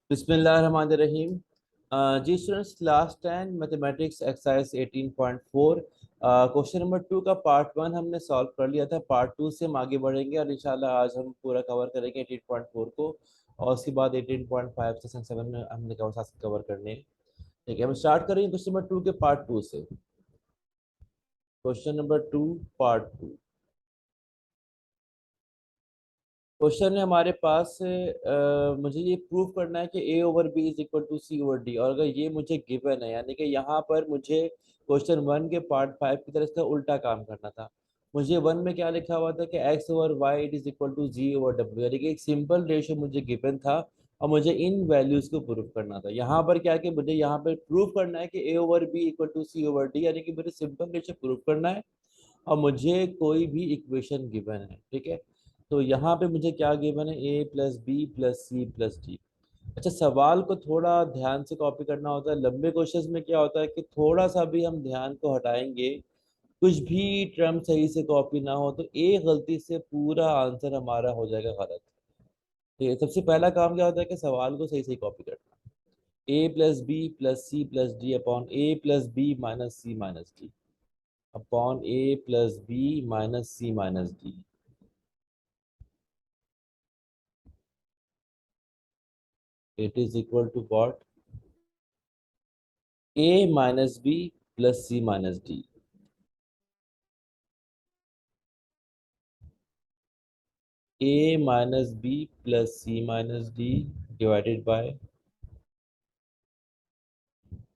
बिस्मिल्लाहिर्रहमानिर्रहीम। जी students, last time mathematics exercise 18.4 question number 2 का पार्ट 1 हमने सॉल्व कर लिया था। पार्ट 2 से हम आगे बढ़ेंगे और इंशाल्लाह आज हम पूरा कवर करेंगे 18.4 को, और उसके बाद 18.5 से 7 में हमने साथ कवर करने हैं। ठीक है, हम स्टार्ट करेंगे क्वेश्चन नंबर 2 के पार्ट 2 से। Question number 2 part 2। क्वेश्चन है हमारे पास मुझे ये प्रूव करना है कि ए over B is equal to C over D, और अगर ये मुझे गिवन है यानी कि यहाँ पर मुझे क्वेश्चन 1 के पार्ट 5 की तरह इसका उल्टा काम करना था। मुझे 1 में क्या लिखा हुआ था कि x over y it is equal to g over डब्ल्यू, यानी कि एक सिंपल रेशियो मुझे गिवन था और मुझे इन वैल्यूज को प्रूव करना था। यहाँ पर क्या कि मुझे यहाँ पर प्रूव करना है कि ए over B equal to C over D, यानी कि मुझे सिंपल रेशियो प्रूव करना है और मुझे कोई भी इक्वेशन गिवन है। ठीक है, तो यहाँ पे मुझे क्या गिवन है, ए प्लस बी प्लस सी प्लस डी। अच्छा, सवाल को थोड़ा ध्यान से कॉपी करना होता है। लंबे क्वेश्चंस में क्या होता है कि थोड़ा सा भी हम ध्यान को हटाएंगे, कुछ भी टर्म सही से कॉपी ना हो, तो एक गलती से पूरा आंसर हमारा हो जाएगा गलत। ठीक है, सबसे पहला काम क्या होता है कि सवाल को सही सही कॉपी करना। A plus B plus C plus d upon a plus b minus c minus d upon a plus b minus c minus d. It is equal to what, a minus b plus c minus d. A minus b plus c minus d divided by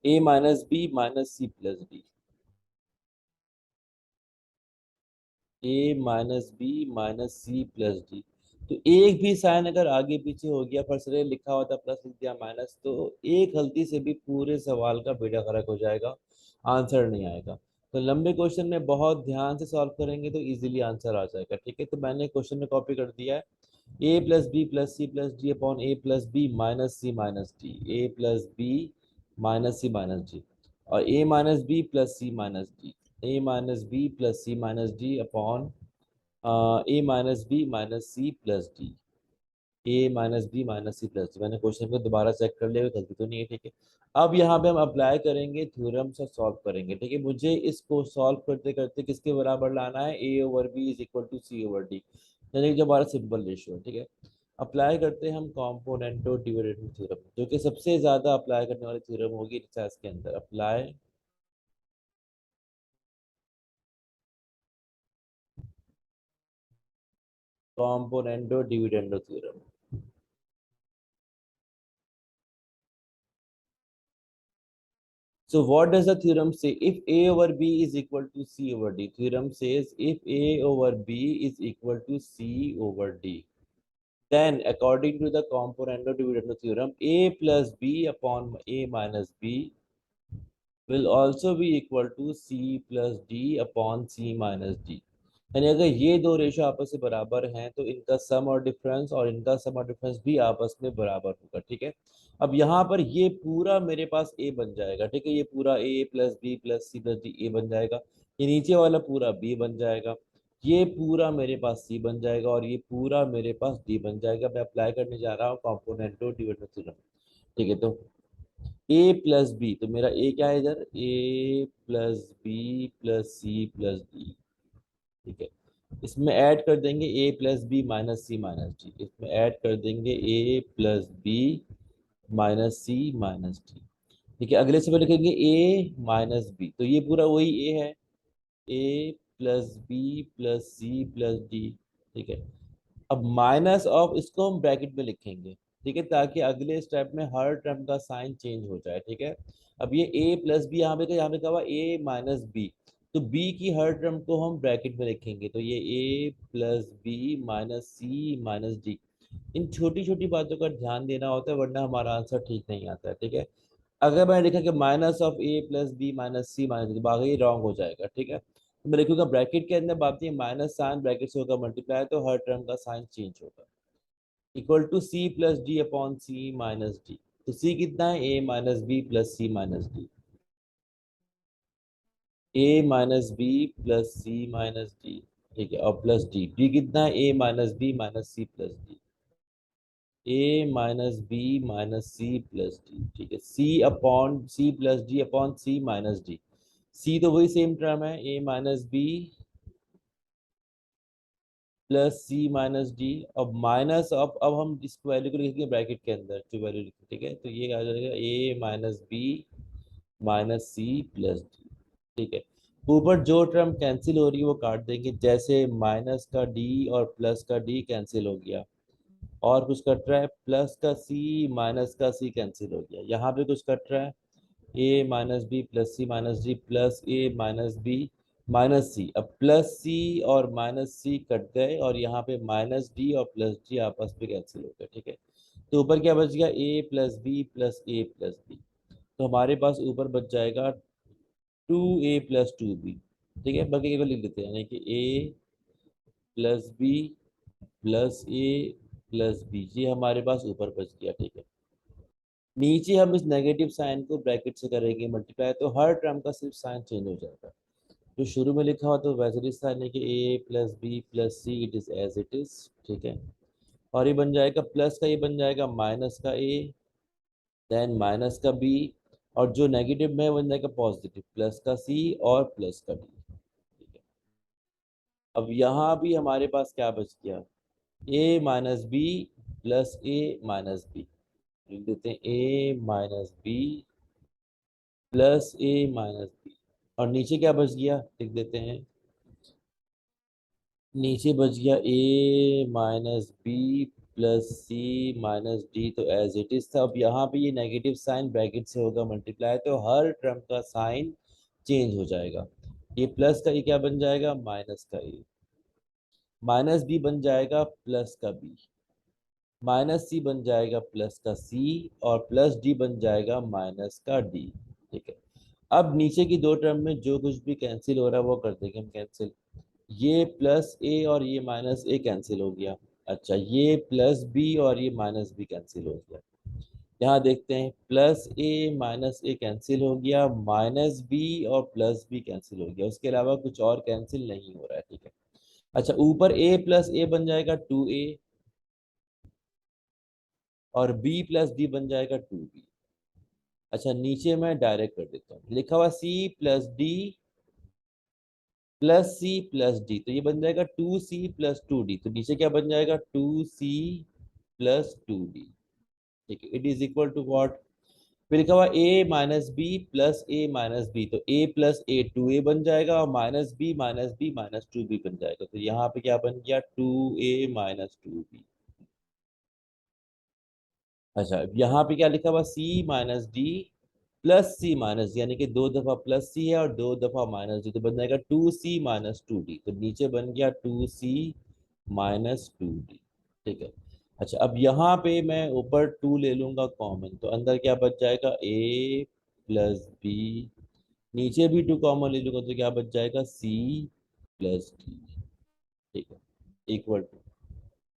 a minus b minus c plus d. A minus b minus c plus d. तो एक भी sign अगर आगे पीछे हो गया, first ray लिखा हुआ था प्लस लिख दिया माइनस, तो एक गलती से भी पूरे सवाल का बेड़ा गर्क हो जाएगा, आंसर नहीं आएगा। तो लंबे क्वेश्चन में बहुत ध्यान से सॉल्व करेंगे तो इजीली आंसर आ जाएगा। ठीक है, तो मैंने क्वेश्चन में कॉपी कर दिया है, ए plus B plus C plus d upon a plus b minus c minus d. A plus b minus c minus d और a minus b plus c minus d. A minus b plus c minus d upon a minus b minus c plus d. A minus b minus c plus d. मैंने question को दोबारा check कर लिया, गलती तो नहीं है। ठीक है, अब यहाँ पे हम अप्लाई करेंगे थ्योरम्स और सॉल्व करेंगे। ठीक है, मुझे इसको सॉल्व करते करते किसके बराबर लाना है, a over B is equal to C over D, यानी कि जो हमारा सिंपल रेशियो है। ठीक है, अप्लाई करते हैं हम कॉम्पोनेंटो डिविडेंड थ्योरम, जो कि सबसे ज्यादा अप्लाई करने वाली थ्योरम होगी रिसर्च के अंदर। Apply componendo dividendo theorem. So what does the theorem say? If A over B is equal to C over D, theorem says if A over B is equal to C over D, then according to the componendo dividendo theorem, A plus B upon A minus B will also be equal to C plus D upon C minus D। यानी अगर ये दो ratio आपस में बराबर हैं तो इनका सम और डिफरेंस और इनका सम और डिफरेंस भी आपस में बराबर होगा। ठीक है, अब यहाँ पर ये पूरा मेरे पास ए बन जाएगा। ठीक है, ये पूरा a plus B plus C plus d a बन जाएगा, ये नीचे वाला पूरा बी बन जाएगा, ये पूरा मेरे पास सी बन जाएगा और ये पूरा मेरे पास डी बन जाएगा। मैं अप्लाई करने जा रहा हूँ कॉम्पोनेंटो डिविडेंड थ्योरम। ठीक है, तो ए प्लस बी, तो मेरा ए क्या है इधर, a plus B plus C plus d. ठीक है, इसमें ऐड कर देंगे a plus b minus c minus d, इसमें ऐड कर देंगे a plus b minus c minus d. ठीक है, अगले से लिखेंगे ए माइनस बी, तो ये पूरा वही ए है, ए प्लस बी प्लस सी प्लस डी। ठीक है, अब माइनस ऑफ इसको हम ब्रैकेट में लिखेंगे। ठीक है, ताकि अगले स्टेप में हर टर्म का साइन चेंज हो जाए। ठीक है, अब ये a प्लस बी यहाँ पे कहा हुआ a माइनस बी, तो b की हर टर्म को हम ब्रैकेट में लिखेंगे, तो ये a plus b minus c minus d. इन छोटी छोटी बातों का ध्यान देना होता है, वरना हमारा आंसर ठीक नहीं आता है। ठीक है, अगर मैंने लिखा कि minus of a plus b minus c minus d, बाकी रॉन्ग हो जाएगा। ठीक है, तो मैं लिखूंगा ब्रैकेट के अंदर, बात ये माइनस साइन ब्रैकेट से होगा मल्टीप्लाई, तो हर टर्म का साइन चेंज होगा, equal to c plus d upon c minus d. तो सी कितना है, a minus b plus c minus d, a minus b plus c minus d. ठीक है, और प्लस डी, डी कितना है, a minus b minus c plus d. A minus b minus c plus d, ठीक है, c upon c plus d upon c minus D. सी तो वही same term है, a minus b plus c minus D. अब minus, अब हम इस value को लिखेंगे ब्रैकेट के अंदर, जो वैल्यू लिखी, ठीक है, तो ये आ जाएगा a minus b minus c plus d, ठीक है। ऊपर जो टर्म कैंसिल हो रही है वो काट देंगे, जैसे माइनस का डी और प्लस का डी कैंसिल हो गया, और कुछ कट रहा है प्लस का सी माइनस का सी कैंसिल हो गया, यहाँ पे कुछ कट रहा है a minus b plus c minus D plus a minus b minus सी। अब प्लस सी और माइनस सी कट गए और यहाँ पे माइनस डी और प्लस डी आपस में कैंसिल हो गए, ठीक है। तो ऊपर क्या बच गया, ए plus B plus a plus b. तो हमारे पास ऊपर बच जाएगा 2a+2b, ठीक है। बाकी केवल लिख देते हैं, यानी कि a plus B plus a plus b, ये हमारे पास ऊपर बच गया, ठीक है। नीचे हम इस नेगेटिव साइन को ब्रैकेट से करेंगे मल्टीप्लाई, तो हर टर्म का सिर्फ साइन चेंज हो जाएगा। जो शुरू में लिखा हुआ तो वैसे ही साइन है कि a plus B plus c it is as it is, ठीक है। और ये बन जाएगा प्लस का, ये बन जाएगा माइनस का ए, देन माइनस का बी, और जो नेगेटिव में है बन जाएगा पॉजिटिव, प्लस का सी और प्लस का डी, ठीक है। अब यहाँ भी हमारे पास क्या बच गया, ए minus b plus a minus B, लिख देते हैं ए minus b plus a minus B. और नीचे क्या बच गया लिख देते हैं, नीचे बच गया ए minus b plus c minus d, तो एज इट इज था। अब यहाँ पे ये नेगेटिव साइन ब्रैकेट से होगा मल्टीप्लाई, तो हर टर्म का साइन चेंज हो जाएगा। ये प्लस का ये क्या बन जाएगा, माइनस का ए, माइनस बी बन जाएगा प्लस का बी, माइनस सी बन जाएगा प्लस का सी, और प्लस डी बन जाएगा माइनस का डी, ठीक है। अब नीचे की दो टर्म में जो कुछ भी कैंसिल हो रहा है वो कर देंगे हम कैंसिल। ये प्लस ए और ये माइनस ए कैंसिल हो गया। अच्छा, ये प्लस बी और ये माइनस बी कैंसिल हो गया। यहाँ देखते हैं, plus a minus A cancel हो गया, माइनस बी और प्लस बी कैंसिल हो गया, उसके अलावा कुछ और कैंसिल नहीं हो रहा है, ठीक है। अच्छा, ऊपर ए प्लस ए बन जाएगा 2a, और बी प्लस डी बन जाएगा 2b। अच्छा, नीचे मैं डायरेक्ट कर देता हूँ, लिखा हुआ सी प्लस डी प्लस सी प्लस डी, तो ये बन जाएगा 2c+2d, तो नीचे क्या बन जाएगा 2c+2d, ठीक है। It is equal to what, फिर लिखा हुआ a minus b plus a minus b, तो a प्लस ए 2a बन जाएगा, और माइनस बी माइनस 2b बन जाएगा, तो यहाँ पे क्या बन गया 2a-2b। अच्छा, यहाँ पे क्या लिखा हुआ c minus D plus c minus, यानी कि दो दफा प्लस सी है और दो दफा माइनस डी, तो बन जाएगा 2c-2d, तो नीचे बन गया 2c-2d, ठीक है। अच्छा, अब यहाँ पे मैं ऊपर 2 ले लूंगा कॉमन, तो अंदर क्या बच जाएगा a प्लस बी, नीचे भी 2 कॉमन ले लूंगा तो क्या बच जाएगा c प्लस डी, ठीक है, इक्वल टू,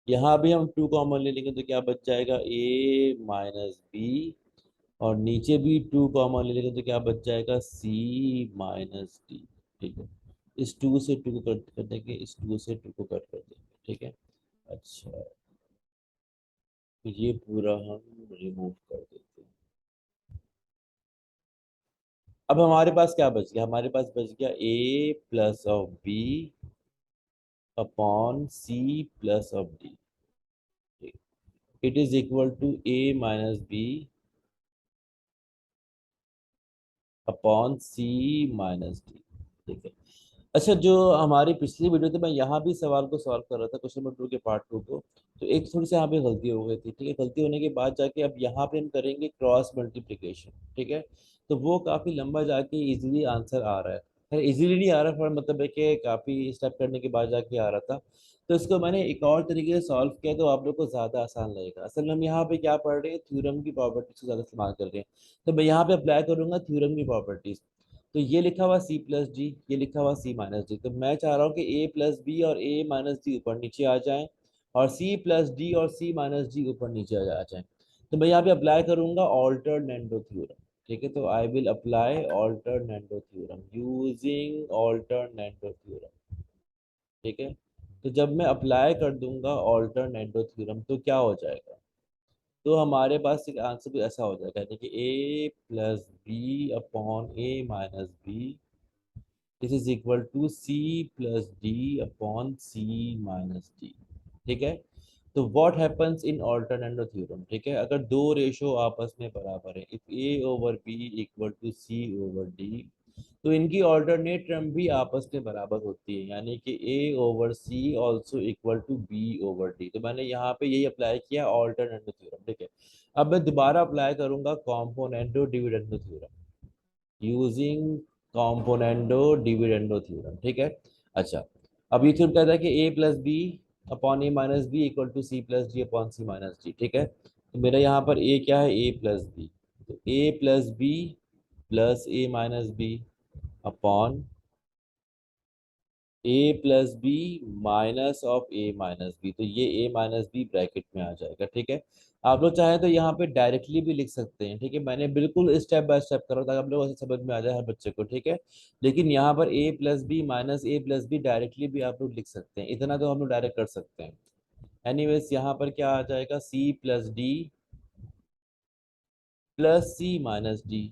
यहाँ भी हम 2 कॉमन ले लेंगे तो क्या बच जाएगा a माइनस बी, और नीचे भी 2 कॉमन ले लेंगे तो क्या बच जाएगा c माइनस डी, ठीक है। इस 2 से 2 को कट कर देंगे, इस 2 से 2 को कट कर देंगे, ठीक है। अच्छा, तो ये पूरा हम रिमूव कर देते हैं। अब हमारे पास क्या बच गया, हमारे पास बच गया a plus of b upon c plus of d, it is equal to a minus b upon c minus d, ठीक है। अच्छा, जो हमारी पिछली वीडियो थी मैं यहाँ भी सवाल को सॉल्व कर रहा था, क्वेश्चन नंबर 2 के पार्ट 2 को, तो एक थोड़ी सी यहाँ पे गलती हो गई थी, ठीक है। गलती होने के बाद जाके अब यहाँ पे हम करेंगे क्रॉस मल्टीप्लिकेशन, ठीक है। तो वो काफ़ी लंबा जाके इजीली आंसर आ रहा है, खैर इजीली नहीं आ रहा, पर मतलब है कि काफ़ी स्टेप करने के बाद जाके आ रहा था। तो इसको मैंने एक और तरीके से सॉल्व किया तो आप लोग को ज़्यादा आसान लगेगा। असल में हम यहाँ पे क्या पढ़ रहे हैं, थ्योरम की प्रॉपर्टीज को ज़्यादा इस्तेमाल कर रहे हैं, तो मैं यहाँ पे अप्लाई करूंगा थ्योरम की प्रॉपर्टीज। तो ये लिखा हुआ सी प्लस डी, ये लिखा हुआ सी माइनस डी, तो मैं चाह रहा हूँ कि ए प्लस बी और ए माइनस डी ऊपर नीचे आ जाएं, और सी प्लस डी और सी माइनस डी ऊपर नीचे आ जाएं। तो मैं यहाँ पे अप्लाई करूंगा ऑल्टरनेटो थ्योरम, ठीक है। तो I will apply alternendo theorem using alternendo theorem, ठीक है। तो जब मैं अप्लाई कर दूंगा ऑल्टरनेटो थ्योरम तो क्या हो जाएगा, तो हमारे पास एक आंसर भी ऐसा हो जाएगा, यानी कि a plus b upon a minus b, this is equal to c plus d upon c minus d. ठीक है, तो what happens in alternative theorem, ठीक है, अगर दो रेशो आपस में बराबर है, if a over B equal to C over d, तो इनकी ऑल्टरनेट टर्म भी आपस में बराबर होती है, यानी कि ए over c also equal to b over d. तो मैंने यहाँ पे यही अप्लाई किया ऑल्टरनेटिव थ्योरम। ठीक है, अब मैं दोबारा अप्लाई करूंगा componendo dividendo theorem using componendo dividendo theorem. ठीक है, अच्छा, अब ये थ्योरम कहता है कि a plus b upon a minus b equal to c plus d upon c minus d. ठीक है, तो मेरा यहाँ पर ए क्या है, ए प्लस बी, तो a plus B plus a minus b upon a plus b minus of a minus b, तो ये ए माइनस बी ब्रैकेट में आ जाएगा। ठीक है, आप लोग चाहें तो यहाँ पे डायरेक्टली भी लिख सकते हैं। ठीक है, मैंने बिल्कुल स्टेप बाय स्टेप करा ताकि आप लोग ऐसे समझ में आ जाए हर बच्चे को। ठीक है, लेकिन यहाँ पर a plus b minus a plus b directly भी आप लोग लिख सकते हैं, इतना तो हम लोग डायरेक्ट कर सकते हैं। एनीवेज यहाँ पर क्या आ जाएगा, सी plus d plus c minus d.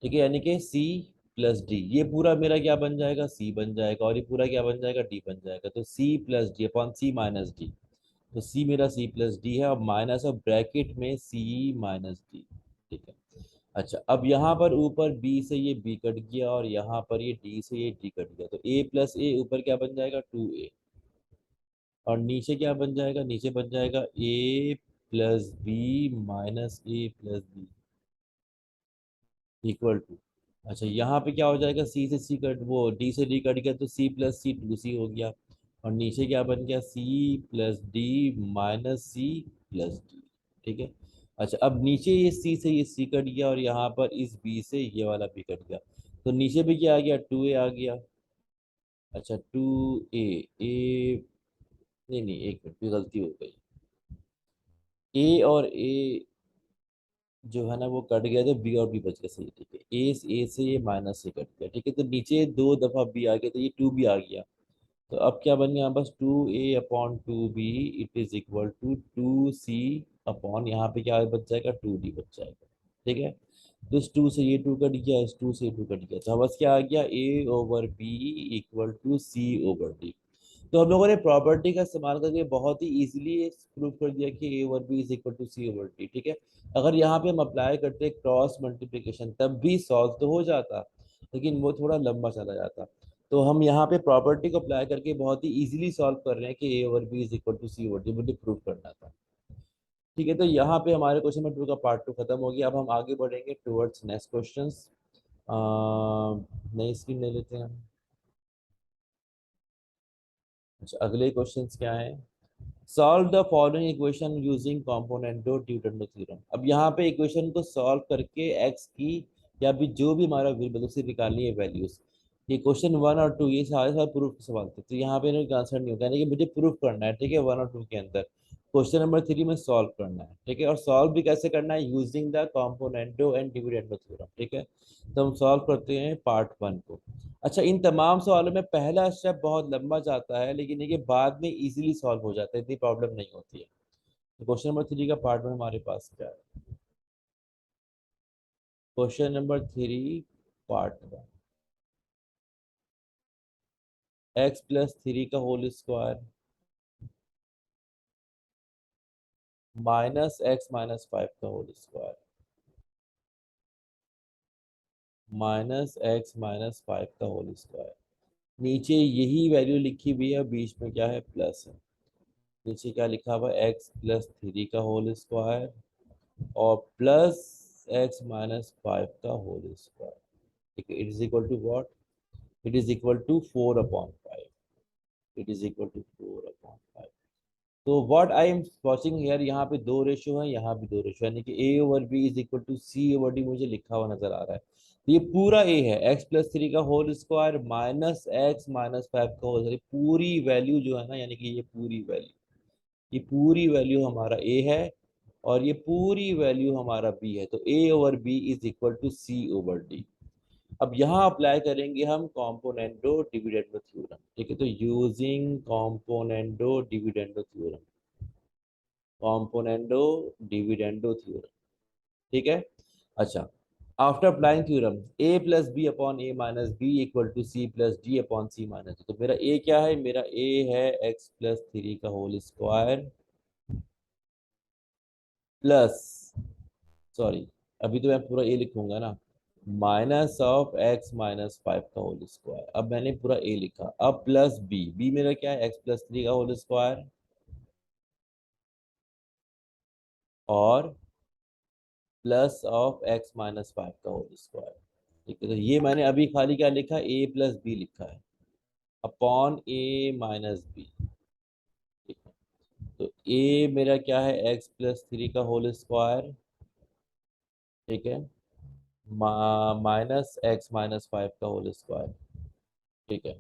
ठीक है, यानी कि सी प्लस डी, ये पूरा मेरा क्या बन जाएगा, सी बन जाएगा, और ये पूरा क्या बन जाएगा, डी बन जाएगा। तो सी plus d upon c minus d, तो सी मेरा सी प्लस डी है और माइनस और ब्रैकेट में सी माइनस डी। ठीक है, अच्छा, अब यहाँ पर ऊपर बी से ये बी कट गया और यहाँ पर ये डी से ये डी कट गया, तो ए प्लस ए ऊपर क्या बन जाएगा, टू ए, और नीचे क्या बन जाएगा, नीचे बन जाएगा a plus b minus a plus b equal to, अच्छा यहाँ पे क्या हो जाएगा, सी से सी कट, वो डी से डी कट गया, तो सी प्लस सी टू सी हो गया, और नीचे क्या बन गया, c plus d minus c plus d. ठीक है, अच्छा, अब नीचे ये सी से ये सी कट गया और यहाँ पर इस बी से ये वाला बी कट गया, तो नीचे भी क्या आ गया, टू ए आ गया। अच्छा, टू ए, ए नहीं नहीं, एक मिनट, ये गलती हो गई, ए और ए जो है ना वो कट गया, तो बी और बी बच गया, सही। ठीक है, ए से ये माइनस से कट गया। ठीक है, तो नीचे दो दफा बी आ गया, तो ये टू बी आ गया, तो अब क्या बन गया, बस two a upon two b it is equal to two c upon, यहाँ पे क्या बच जाएगा, टू डी बच जाएगा। ठीक है, तो इस टू से ये टू कट गया, इस टू से ये टू कट गया, तो बस क्या आ गया, a over B equal to C over d. तो हम लोगों ने प्रॉपर्टी का इस्तेमाल करके बहुत ही इजीली प्रूव कर दिया कि ए over B is equal to C over d. ठीक है, अगर यहाँ पे हम अप्लाई करते क्रॉस मल्टीप्लिकेशन तब भी सॉल्व तो हो जाता, लेकिन वो थोड़ा लंबा चला जाता। तो हम यहाँ पे प्रॉपर्टी को अप्लाई करके बहुत ही इजीली सॉल्व कर रहे हैं कि ए over B is equal to C over d, मुझे प्रूव करना था। ठीक है, तो यहाँ पे हमारे क्वेश्चन नंबर टू का पार्ट टू खत्म हो गया। अब हम आगे बढ़ेंगे टुवर्ड्स नेक्स्ट क्वेश्चन। नई स्क्रीन ले लेते हैं हम। अच्छा, अगले क्वेश्चंस क्या है, solve the following equation using componendo dividendo theorem. अब यहाँ पे इक्वेशन को सॉल्व करके एक्स की या भी जो भी हमारा वेरिएबल उसे निकालनी है वैल्यूज। ये क्वेश्चन वन और टू ये सारे सारे प्रूफ के सवाल थे, तो यहाँ पे इनका आंसर नहीं होगा, यानी कि मुझे प्रूफ करना है। ठीक है, वन और टू के अंदर क्वेश्चन नंबर थ्री में सॉल्व करना है। ठीक है, और सॉल्व भी कैसे करना है, using the componendo and dividendo theorem. ठीक है, तो हम सॉल्व करते हैं पार्ट वन को। अच्छा, इन तमाम सवालों में पहला स्टेप बहुत लंबा जाता है, लेकिन ये बाद में इजीली सॉल्व हो जाता है, इतनी प्रॉब्लम नहीं होती है। तो क्वेश्चन नंबर थ्री का पार्ट में हमारे पास क्या है, question number three part one, x plus three का whole square minus x minus five का whole square minus x minus five का होल स्क्वायर। नीचे यही वैल्यू लिखी हुई है, बीच में क्या है, प्लस है। नीचे क्या लिखा हुआ है, एक्स प्लस थ्री का होल स्क्वायर और प्लस एक्स माइनस फाइव का होल स्क्वायर। ठीक है, it is equal to what, it is equal to four upon five, it is equal to four upon five. तो what I am watching here, यहाँ पे दो ratio है, यहाँ भी दो रेशियो, यानी कि ए over B is equal to C over d मुझे लिखा हुआ नजर आ रहा है। तो ये पूरा ए है, एक्स प्लस थ्री का whole square minus x minus five का होल स्क्वायर, पूरी वैल्यू जो है ना, यानी कि ये पूरी वैल्यू, ये पूरी वैल्यू हमारा ए है और ये पूरी वैल्यू हमारा बी है, तो a over B is equal to C over d. अब यहाँ अप्लाई करेंगे हम कॉम्पोनेंटो डिविडेंडो थ्योरम। ठीक है, तो using componendo dividendo theorem, componendo dividendo theorem, ठीक है। अच्छा, after applying theorem a plus b upon a minus b equal to c plus d upon c minus d, तो मेरा a क्या है, मेरा a है x प्लस थ्री का होल स्क्वायर प्लस, सॉरी अभी तो मैं पूरा a लिखूंगा ना, minus of x minus five का होल स्क्वायर, अब मैंने पूरा a लिखा, अब प्लस b मेरा क्या है, x प्लस थ्री का होल स्क्वायर और plus of x minus five का होल स्क्वायर, ठीक है। तो ये मैंने अभी खाली क्या लिखा, a प्लस बी लिखा है अपॉन ए माइनस बी, ठीक है। तो a मेरा क्या है, x प्लस थ्री का होल स्क्वायर, ठीक है, माइनस एक्स माइनस फाइव का होल स्क्वायर, ठीक है,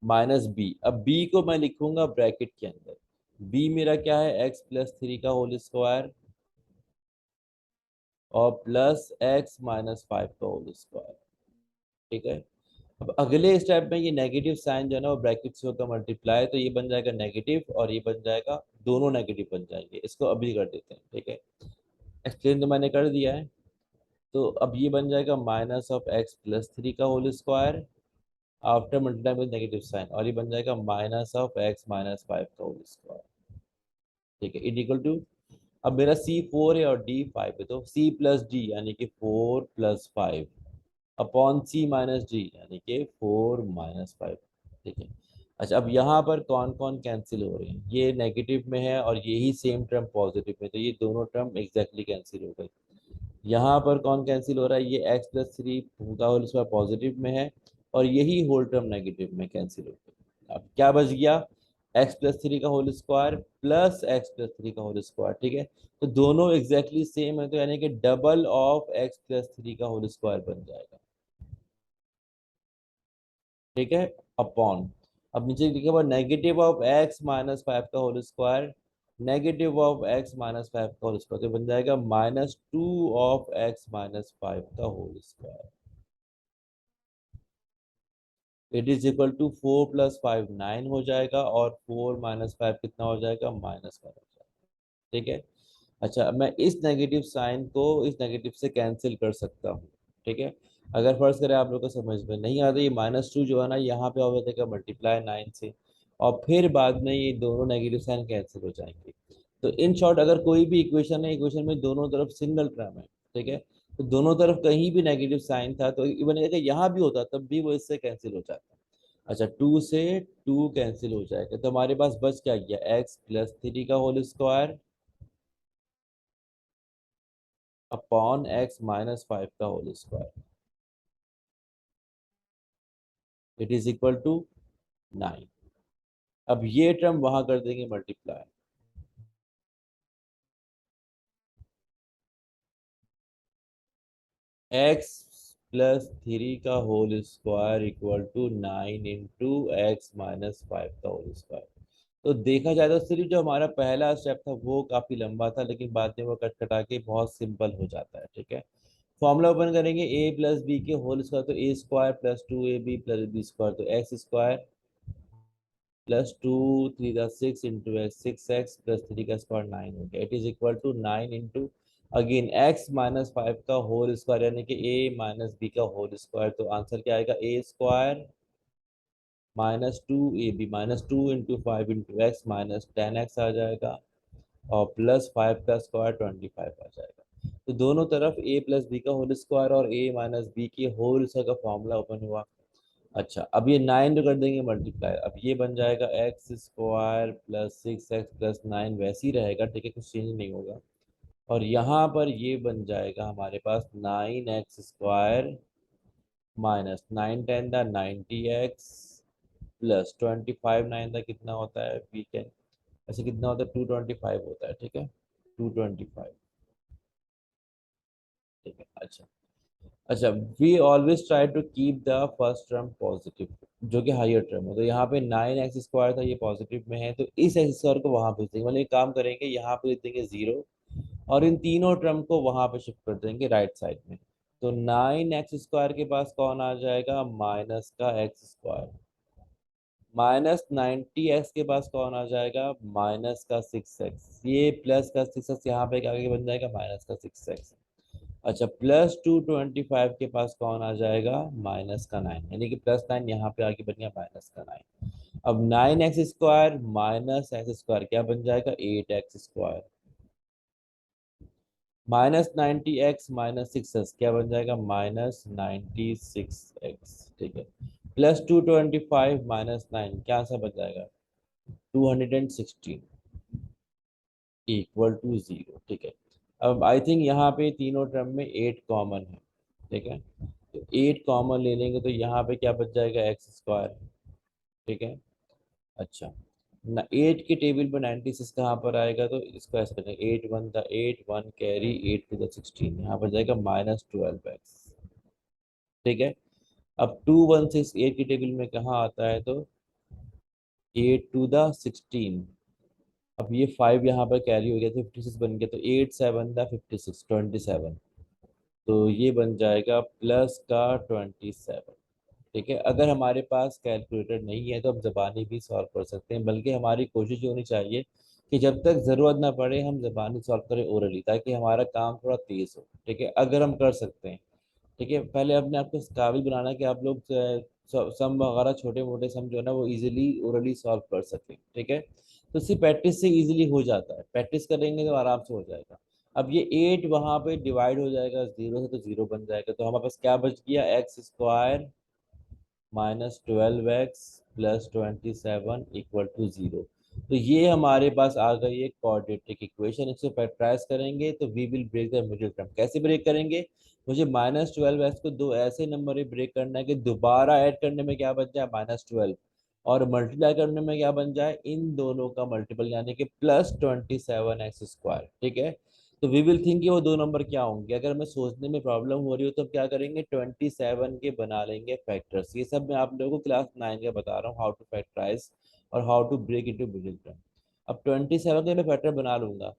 माइनस बी, अब b को मैं लिखूंगा ब्रैकेट के अंदर, b मेरा क्या है, x प्लस थ्री का होल स्क्वायर और प्लस एक्स माइनस फाइव का होल स्क्वायर, ठीक है। अब अगले स्टेप में ये नेगेटिव साइन जो है ना वो ब्रैकेट से होकर मल्टीप्लाई, तो ये बन जाएगा नेगेटिव और ये बन जाएगा, दोनों नेगेटिव बन जाएंगे, इसको अभी कर देते हैं, ठीक है। एक्सप्लेन तो मैंने कर दिया है, तो अब ये बन जाएगा minus of x plus three का whole square after multiply with negative sign, और ये बन जाएगा minus of x minus five का होल स्क्वायर, ठीक है, इक्वल टू, अब मेरा सी फोर है और डी फाइव है, तो सी प्लस डी यानी कि four plus five upon c minus D यानी कि फोर माइनस फाइव, ठीक है। अच्छा, अब यहाँ पर कौन कौन कैंसिल हो रहे हैं, ये नेगेटिव में है और यही सेम टर्म पॉजिटिव में, तो ये दोनों टर्म एग्जैक्टली कैंसिल हो गए। यहाँ पर कौन कैंसिल हो रहा है, ये एक्स प्लस थ्री का होल स्क्वायर पॉजिटिव में है और यही होल टर्म नेगेटिव में कैंसिल हो गया। अब क्या बच गया, एक्स प्लस थ्री का whole square plus x plus three का होल स्क्वायर, ठीक है। तो दोनों एग्जैक्टली सेम है, तो यानी कि double of x plus three का होल स्क्वायर बन जाएगा, ठीक है, अपॉन, अब नीचे लिखा हुआ negative of x minus five का whole square, negative of x minus five का होल स्क्वायर, तो बन जाएगा minus two of x minus five का whole square, it is equal to four plus five nine हो जाएगा और फोर माइनस फाइव कितना हो जाएगा, माइनस फाइव हो जाएगा, ठीक है। अच्छा, अब मैं इस नेगेटिव साइन को इस नेगेटिव से कैंसिल कर सकता हूँ, ठीक है। अगर फर्ज करें आप लोग को समझ में नहीं आता, ये माइनस टू जो है ना यहाँ पे हो जाएगा मल्टीप्लाई नाइन से, और फिर बाद में ये दोनों नेगेटिव साइन कैंसिल हो जाएंगे। तो इन शॉर्ट अगर कोई भी इक्वेशन है, इक्वेशन में दोनों तरफ सिंगल टर्म है, ठीक है, तो दोनों तरफ कहीं भी नेगेटिव साइन था तो इवन अगर यहाँ भी होता तब भी वो इससे कैंसिल हो जाता। अच्छा, टू से टू कैंसिल हो जाएगा, तो हमारे पास बच क्या गया, एक्स प्लस थ्री का whole square upon x minus five का whole square, it is equal to nine. अब ये टर्म वहां कर देंगे मल्टीप्लाई, एक्स प्लस थ्री का whole square equal to nine into x minus five का होल स्क्वायर। तो देखा जाए तो सिर्फ जो हमारा पहला स्टेप था वो काफी लंबा था, लेकिन बाद में वो कट कटा के बहुत सिंपल हो जाता है, ठीक है। फॉर्मूला ओपन करेंगे, ए प्लस बी के होल स्क्वायर, तो a square plus two a b plus b square, तो x square plus two three का six into x, six x plus three का स्क्वायर नाइन हो गया, it is equal to nine into again x minus five का whole square यानी कि a minus b का whole square, तो answer क्या आएगा, a square minus two a B minus two into five into x minus ten x आ जाएगा और प्लस फाइव का स्क्वायर ट्वेंटी फाइव आ जाएगा। तो दोनों तरफ ए प्लस बी का होल स्क्वायर और ए माइनस बी के होल स्क्वायर का फॉर्मूला ओपन हुआ। अच्छा, अब ये नाइन कर देंगे मल्टीप्लाई, अब ये बन जाएगा x square plus six x plus nine, वैसे ही रहेगा, ठीक है, कुछ चेंज नहीं होगा। और यहाँ पर ये बन जाएगा हमारे पास nine x square minus nine ten the ninety x plus twenty five nine the कितना होता है, वी कैन ऐसे कितना होता है, टू ट्वेंटी फाइव होता है, ठीक है, टू ट्वेंटी फाइव, ठीक है। अच्छा, अच्छा, we always try to keep the first term positive जो कि हायर टर्म है, तो यहाँ पे नाइन एक्स स्क्वायर था ये पॉजिटिव में है, तो इस एक्स स्क्वायर को वहां भेज देंगे, मतलब एक काम करेंगे यहाँ पे लिख देंगे जीरो और इन तीनों टर्म को वहां पे शिफ्ट कर देंगे राइट साइड में। तो नाइन एक्स स्क्वायर के पास कौन आ जाएगा, माइनस का एक्स स्क्वायर, -90x के पास कौन आ जाएगा, -6x। ये +6x यहाँ पे आगे बन जाएगा -6x। अच्छा, +225 के पास कौन आ जाएगा, -9, यानी कि +9 यहाँ पे आगे बन गया -9। अब 9x² -x² क्या बन जाएगा, 8x²। -90x -6x क्या बन जाएगा, -96x। ठीक है, +225 -9 क्या सा बन जाएगा, 216 = 0। ठीक है, अब आई थिंक यहाँ पे तीनों टर्म में 8 कॉमन है। ठीक है, तो 8 कॉमन ले लेंगे तो यहाँ पे क्या बच जाएगा, x²। ठीक है, अच्छा ना, 8 के टेबल पर 96 कहाँ पर आएगा, तो इसको ऐसे करेंगे, 8 कैरी 8 to the 16, यहाँ पर जाएगा -12x। ठीक है, अब 216 8 के टेबल में कहाँ आता है, तो 8 to the 16। अब ये 5 यहाँ पर कैरी हो गया तो 56 बन गया, तो 8 7 56 27। तो ये बन जाएगा +27। ठीक है, अगर हमारे पास कैलकुलेटर नहीं है तो हम ज़बानी भी सॉल्व कर सकते हैं, बल्कि हमारी कोशिश ये होनी चाहिए कि जब तक ज़रूरत ना पड़े हम ज़बानी सॉल्व करें ओरली, ताकि हमारा काम थोड़ा तेज़ हो। ठीक है, अगर हम कर सकते हैं। ठीक है, पहले अपने आप को इस काबिल बनाना कि आप लोग सम वगैरह छोटे मोटे सम जो है ना वो इजीली ओरली सॉल्व कर सकें। ठीक है, तो सिर्फ प्रैक्टिस से इजीली हो जाता है, प्रैक्टिस करेंगे तो आराम से हो जाएगा। अब ये 8 वहाँ पे डिवाइड हो जाएगा 0 से, तो 0 बन जाएगा, तो हमारे पास क्या बच गया, x² -12x +27 = 0। तो ये हमारे पास आ गई एक क्वाड्रेटिक इक्वेशन। इसको फैक्टराइज करेंगे तो we will break the middle term. कैसे ब्रेक करेंगे, मुझे -12x को दो ऐसे नंबर में ब्रेक करना है कि दोबारा ऐड करने में क्या बन जाए, -12, और मल्टीप्लाई करने में क्या बन जाए, इन दोनों का मल्टीपल, यानी कि +27x²। ठीक है, तो वी विल थिंक कि वो दो नंबर क्या होंगे। अगर हमें सोचने में प्रॉब्लम हो रही हो तो हम क्या करेंगे, 27 के बना लेंगे फैक्टर्स। ये सब मैं आप लोगों को क्लास 9 का बता रहा हूँ, हाउ टू फैक्टराइज और how to break into middle term. अब 27 के मैं फैक्टर बना लूंगा,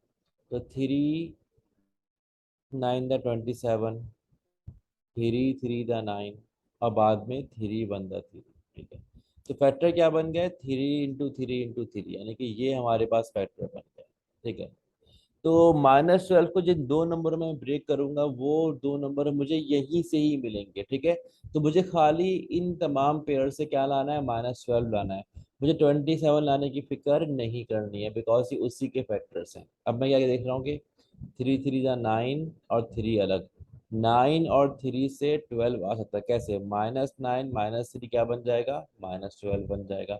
तो 3 9 × 27, 3 3 × 9, और बाद में 3 1 × 3। ठीक है, तो फैक्टर क्या बन गया, 3 × 3 × 3, यानी कि ये हमारे पास फैक्टर बन गया। ठीक है, तो -12 को जिन दो नंबरों में ब्रेक करूंगा वो दो नंबर मुझे यहीं से ही मिलेंगे। ठीक है, तो मुझे खाली इन तमाम पेयर से क्या लाना है, -12 लाना है। मुझे 27 लाने की फिक्र नहीं करनी है, बिकॉज ये उसी के फैक्टर्स हैं। अब मैं क्या देख रहा हूँ कि 3 3 × 9 और 3 अलग, 9 और 3 से 12 आ सकता है। कैसे, -9 -3 क्या बन जाएगा, -12 बन जाएगा।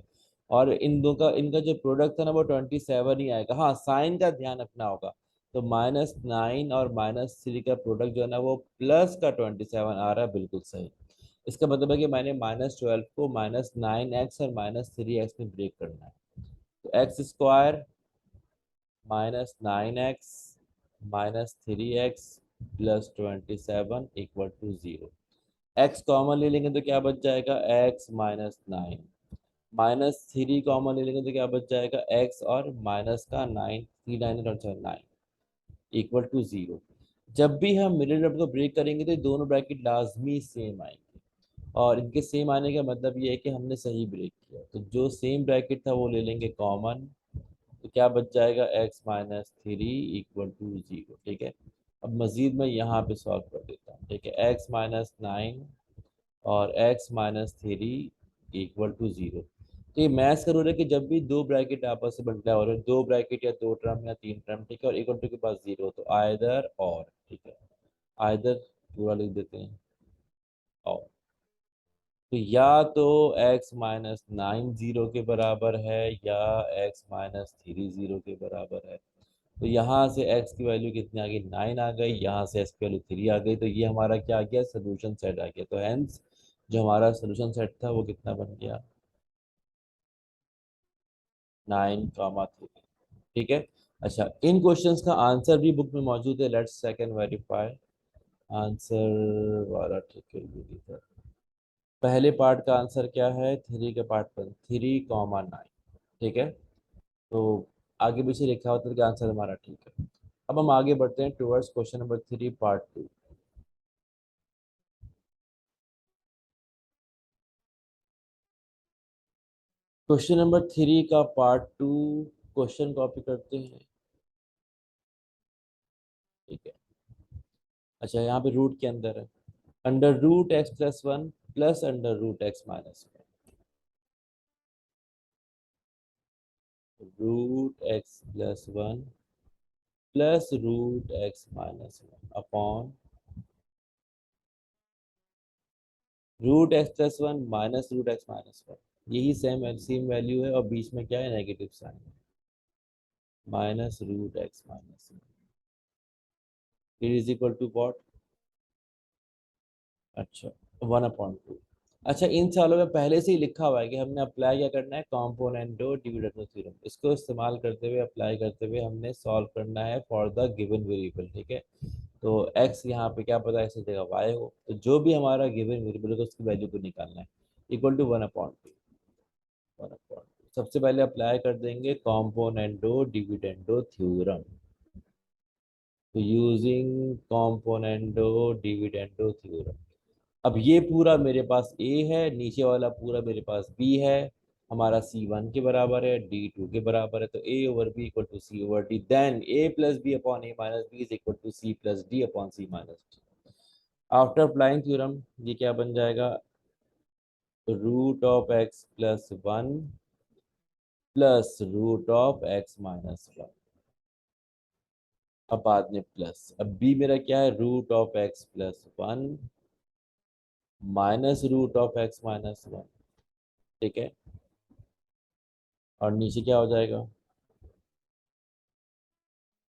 और इन दो का, इनका जो प्रोडक्ट है ना वो 27 ही आएगा। हाँ, साइन का ध्यान रखना होगा, तो -9 और -3 का प्रोडक्ट जो है ना वो +27 आ रहा है, बिल्कुल सही। इसका मतलब है कि मैंने -12 को -9x और -3x में ब्रेक करना है। तो x² -9x -3x +27 = 0। x common ले लेंगे तो क्या बच जाएगा, x -9, -3 कॉमन ले लेंगे तो क्या बच जाएगा, x और माइनस का 9, 3 9 और 9 = 0। जब भी हम मिडिल टर्म को ब्रेक करेंगे तो ये दोनों ब्रैकेट लाजमी सेम आएंगे, और इनके सेम आने का मतलब ये है कि हमने सही ब्रेक किया। तो जो सेम ब्रैकेट था वो ले लेंगे कॉमन, तो क्या बच जाएगा, x-3 = 0। ठीक है, अब मजीद मैं यहाँ पे सॉल्व कर देता हूँ। ठीक है, x-9 और x-3 = 0। तो ये मैथ्स का रूल है कि जब भी दो ब्रैकेट आपस में मल्टीप्लाई हो रहे हैं, दो ब्रैकेट या दो टर्म या तीन टर्म, ठीक है, और इक्वल टू के पास 0, तो आइदर और। ठीक है, आइदर पूरा लिख देते हैं, और तो या तो x-9 0 के बराबर है, या x-3 0 के बराबर है। तो यहाँ से x की वैल्यू कितनी आ गई, 9 आ गई, यहाँ से x की वैल्यू 3 आ गई, तो ये हमारा क्या आ गया, सोल्यूशन सेट आ गया। तो हेंस जो हमारा सोल्यूशन सेट था वो कितना बन गया, 9, 3। ठीक है, अच्छा, इन क्वेश्चंस का आंसर भी बुक में मौजूद है, let's check and verify answer वाला। ठीक है, ये देखो, पहले पार्ट का आंसर क्या है, 3 के पार्ट पर 3, 9। ठीक है, तो आगे पीछे लिखा होता है तो आंसर हमारा ठीक है। अब हम आगे बढ़ते हैं towards question number 3 part 2। Question number 3 का पार्ट 2 क्वेश्चन कॉपी करते हैं। ठीक है। अच्छा, यहाँ पे रूट के अंदर है under root x plus one plus under root x minus one, root x plus one plus root x minus one upon root x plus one minus root x minus one. यही same value है और बीच में क्या है, negative sign, minus root x minus one. It is equal to what? अच्छा, 1/2। अच्छा, इन सालों में पहले से ही लिखा हुआ है कि हमने अप्लाई क्या करना है, कॉम्पोनेंटो डिविडेंडो थ्योरम। इसको इस्तेमाल करते हुए, अप्लाई करते हुए हमने सॉल्व करना है फॉर द गिवन वेरिएबल। ठीक है। तो x यहाँ पे क्या पता है, इसी जगह y हो, तो जो भी हमारा गिवन वेरिएबल है उसकी वैल्यू को निकालना है। Equal to 1/2। 1/2 सबसे पहले अप्लाई कर देंगे कॉम्पोनेंटो डिविडेंडो थ्योरम। तो यूजिंग कॉम्पोनेंटो डिविडेंडो थ्योरम, अब ये पूरा मेरे पास a है, नीचे वाला पूरा मेरे पास b है। हमारा c1 के बराबर है, d2 के बराबर है, तो a over b equal to c over d। Then a plus b upon a minus b is equal to c plus d upon c minus d। After applying theorem ये क्या बन जाएगा, root of x plus one plus root of x minus one. अब बाद में plus, अब b मेरा क्या है, root of x plus one minus root of x minus one. ठीक है। और नीचे क्या हो जाएगा,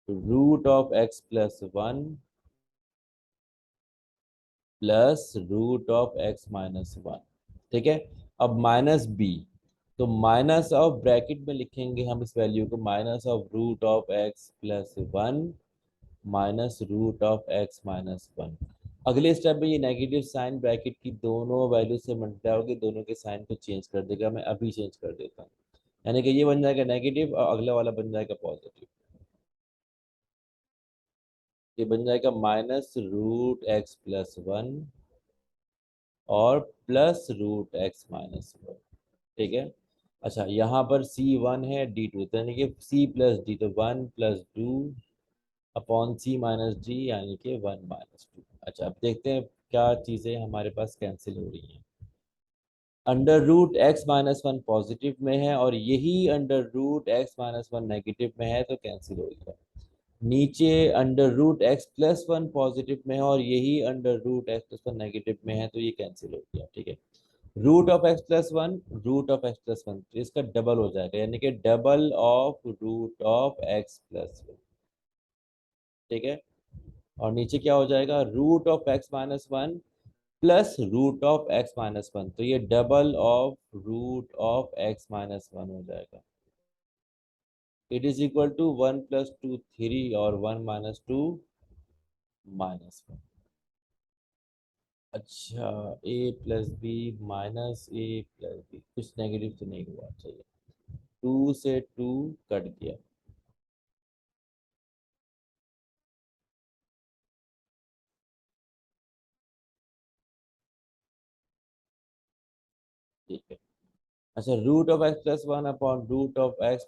root of x plus one plus root of x minus one. ठीक है। अब माइनस बी, तो माइनस ऑफ ब्रैकेट में लिखेंगे हम इस वैल्यू को, minus of root of x plus one minus root of x minus one. अगले स्टेप में ये नेगेटिव साइन ब्रैकेट की दोनों वैल्यू से मल्टीप्लाई होगी, दोनों के साइन को चेंज कर देगा। मैं अभी चेंज कर देता हूँ, यानी कि ये बन जाएगा नेगेटिव और अगला वाला बन जाएगा पॉजिटिव। ये बन जाएगा minus root x plus one और plus root x minus one. ठीक है। अच्छा, यहाँ पर c1 है d2, तो यानी कि c प्लस डी, तो 1 + 2 अपॉन c माइनस डी, यानी कि 1 - 2। अच्छा, अब देखते हैं क्या चीज़ें हमारे पास कैंसिल हो रही हैं। Under root x minus one positive में है और यही under root x minus one negative में है, तो कैंसिल हो गया। नीचे under root x plus one positive में है और यही under root x plus one negative में है, तो ये कैंसिल हो गया। ठीक है। Root of x plus one, root of x plus one, तो इसका डबल हो जाएगा, यानी कि double of root of x plus one. ठीक है। और नीचे क्या हो जाएगा, root of x minus one plus root of x minus one, तो ये double of root of x minus one हो जाएगा। इट इज इक्वल टू 1 + 2 3 और 1 - 2 - 1। अच्छा, a plus b minus a plus b, कुछ नेगेटिव तो नहीं हुआ, चाहिए 2 से 2 कट गया। ठीक है। अच्छा, root of x plus one upon root of x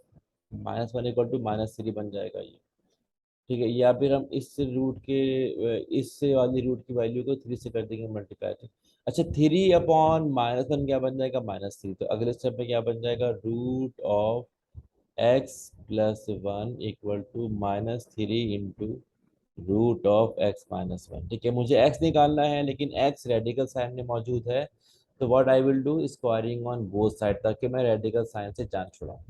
minus one equal to -3 बन जाएगा ये। ठीक है। या फिर हम इस रूट के इससे वाली रूट की वैल्यू को 3 से कर देंगे मल्टीप्लाई। अच्छा, 3 अपॉन माइनस वन क्या बन जाएगा, -3। तो अगले स्टेप में क्या बन जाएगा, root of x plus one equal to -3 into root of x minus one. ठीक है। मुझे एक्स निकालना है लेकिन एक्स रेडिकल साइन में मौजूद है, तो what I will do, squaring on both side, ताकि मैं रेडिकल साइन से जान छुड़ाऊं।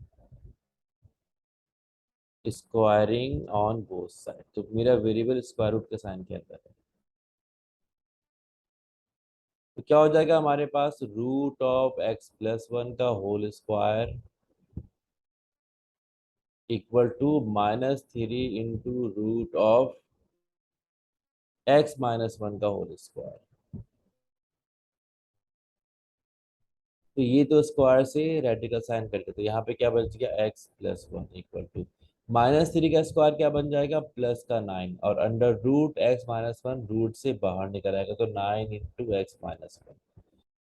स्क्वायरिंग ऑन बोथ साइड, तो मेरा वेरिएबल स्क्वायर रूट के साइन के अंदर है। तो क्या हो जाएगा हमारे पास, root of x plus one का whole square equal to -3 into root of x minus one का होल स्क्वायर। तो ये तो स्क्वायर से रेडिकल साइन करके, तो यहाँ पे क्या बच गया, x plus one equal to -3 का स्क्वायर क्या बन जाएगा, प्लस का 9, और under root x minus one root से बाहर निकल आएगा, तो 9 इंटू एक्स माइनस वन।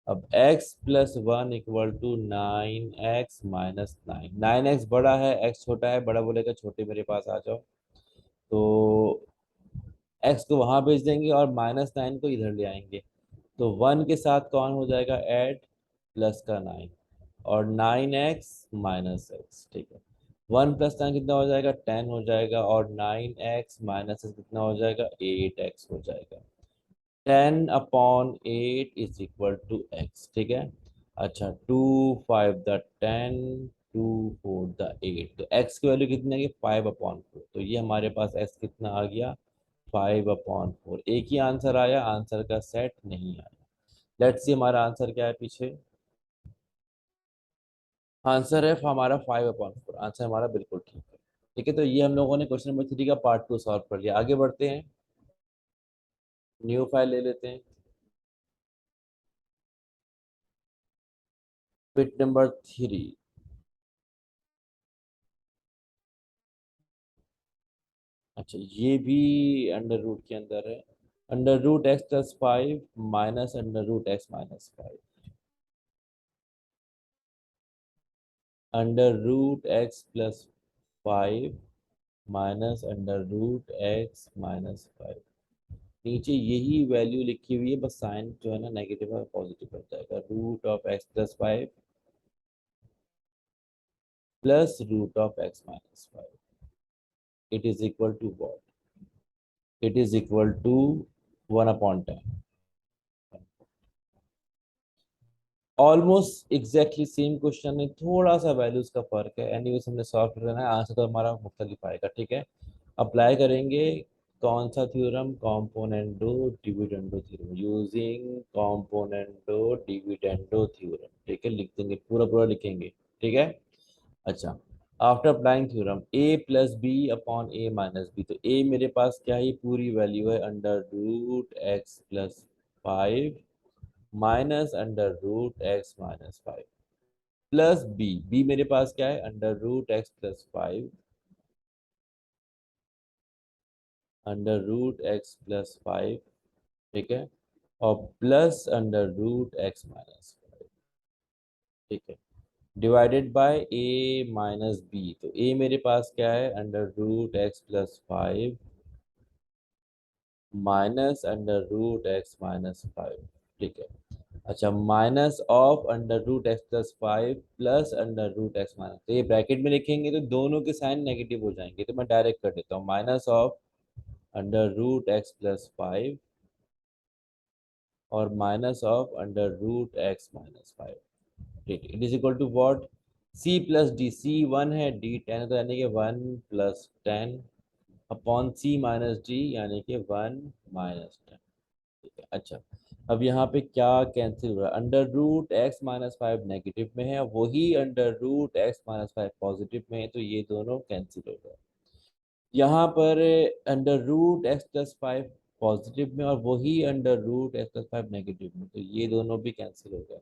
अब x plus one equal to 9x - 9। 9x बड़ा है, x छोटा है, बड़ा बोलेगा छोटे मेरे पास आ जाओ, तो x को वहां भेज देंगे और -9 को इधर ले आएंगे। तो 1 के साथ कौन हो जाएगा ऐड, प्लस का 9, और 9x - x, ठीक है। 1 + 9 कितना हो जाएगा, 10 हो जाएगा, और 9x - x कितना हो जाएगा, 8x हो जाएगा। 10/8 इज इक्वल टू x, ठीक है। अच्छा, 2 5 द 10, 2 4 द 8, तो x की वैल्यू कितनी है, 5/4। तो ये हमारे पास x कितना आ गया, 5/4। एक ही आंसर आया, आंसर का सेट नहीं आया। लेट्स सी हमारा आंसर क्या है पीछे। आंसर है हमारा 5/4, आंसर हमारा बिल्कुल ठीक है। ठीक है, तो ये हम लोगों ने क्वेश्चन नंबर 3 का पार्ट 2 सॉल्व कर लिया। आगे बढ़ते हैं, न्यू फाइल ले लेते हैं। Bit number 3। अच्छा, ये भी अंडर रूट के अंदर है। √x + 5 minus √x - 5। √x + 5 minus √x - 5। नीचे यही वैल्यू लिखी हुई है, बस साइन जो है ना नेगेटिव और पॉजिटिव हो जाएगा। √(x + 5 प्लस √(x - 5) it is equal to what, it is equal to 1/10। Almost exactly same question है, थोड़ा सा वैल्यूज का फर्क है। एनीवेज हमने सॉल्व करना है, आंसर तो हमारा मुख्तलिफ आएगा, ठीक है। अप्लाई करेंगे कौन सा theorem, componendo dividendo theorem, using componendo dividendo theorem, ठीक है। लिख देंगे, पूरा पूरा लिखेंगे, ठीक है। अच्छा, after applying theorem a + b/a - b, तो a मेरे पास क्या है, पूरी वैल्यू है √x + 5 minus √x - 5 plus b मेरे पास क्या है, √x + 5 √x + 5, ठीक है, और प्लस √x - 5, ठीक है, डिवाइडेड बाय a - b। तो a मेरे पास क्या है, √x + 5 माइनस √x - 5, ठीक है। अच्छा, माइनस ऑफ √x + 5 प्लस √x - तो ये ब्रैकेट में लिखेंगे तो दोनों के साइन नेगेटिव हो जाएंगे, तो मैं डायरेक्ट कर देता हूँ, माइनस ऑफ √x + 5 और माइनस ऑफ √x - 5, ठीक है। It is equal to what, c + d, c 1 है, d 10 है, तो यानी कि 1 + 10 अपॉन c - d यानी कि 1 - 10, ठीक है। अच्छा, अब यहाँ पे क्या कैंसिल हो रहा है, √x - 5 नेगेटिव में है, वही √x - 5 पॉजिटिव में है, तो ये दोनों कैंसिल हो गए। यहाँ पर √x + 5 पॉजिटिव में और वही √x + 5 नेगेटिव में, तो ये दोनों भी कैंसिल हो गए।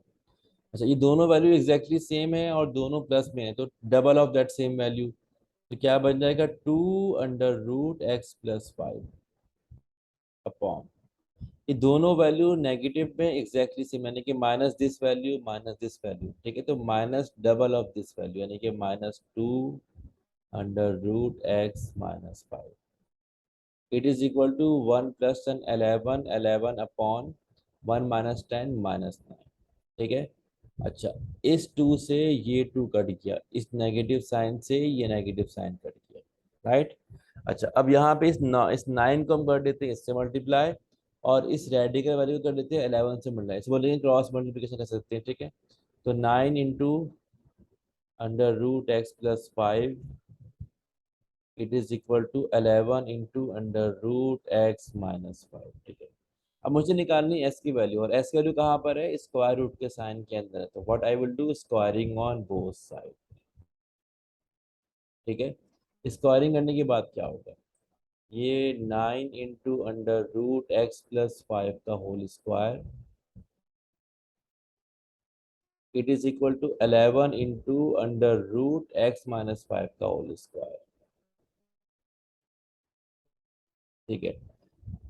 अच्छा, ये दोनों वैल्यू एग्जैक्टली सेम है और दोनों प्लस में है, तो double of that same value, तो क्या बन जाएगा, 2√x + 5 अपॉन, ये दोनों वैल्यू नेगेटिव में एग्जैक्टली सेम, यानी कि माइनस दिस वैल्यू, ठीक है, तो minus double of this value, यानी कि -2√x - 5। It is equal to 1 + 10 11, 11 upon 1 - 10 -9, ठीक है। अच्छा, इस 2 से ये 2 कट गया, इस नेगेटिव साइन से ये नेगेटिव साइन कट गया, राइट। अच्छा, अब यहाँ पे इस 9 को हम कर देते हैं इससे मल्टीप्लाई, और इस रेडिकल वैल्यू को कर देते हैं 11 से मल्टीप्लाई, इसे बोलेंगे क्रॉस मल्टीप्लिकेशन कर सकते हैं, ठीक है। तो 9 into √x + 5, it is equal to 11 into √x - 5, ठीक है। अब मुझे निकालनी है एस की वैल्यू, और एस की वैल्यू कहाँ पर है, स्क्वायर रूट के साइन के अंदर है, तो what I will do, squaring on both side, ठीक है। स्क्वायरिंग करने के बाद क्या होगा, ये 9 इंटू √x + 5 का whole square, it is equal to 11 into √x - 5 का होल स्क्वायर, ठीक है।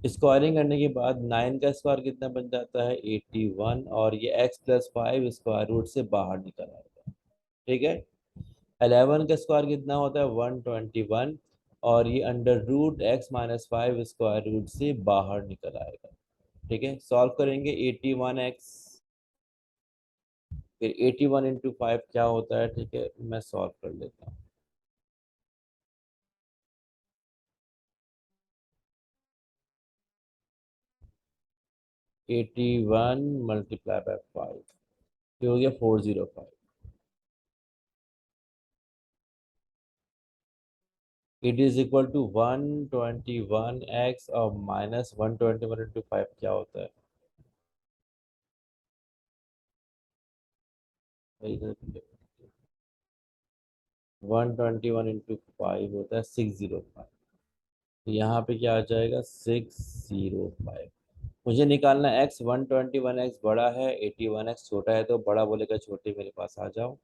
स्क्वायरिंग करने के बाद 9 का स्क्वायर कितना बन जाता है 81, और ये x+5 स्क्वायर रूट से बाहर निकल आएगा। ठीक है। 11 का स्क्वायर कितना होता है 121, और ये under root x-5 square root से बाहर निकल आएगा। ठीक है, सॉल्व करेंगे 81x, फिर 81 × 5 क्या होता है। ठीक है, मैं सॉल्व कर लेता हूँ। 81 मल्टीप्लाई बाय 5, ये हो गया 405। It is equal to 121x और माइनस 121 × 5 क्या होता है। 121 × 5 होता है 605। तो यहाँ पे क्या आ जाएगा 605। मुझे निकालना x, 121x बड़ा है, 81x छोटा है, तो बड़ा बोलेगा छोटे मेरे पास आ जाओ,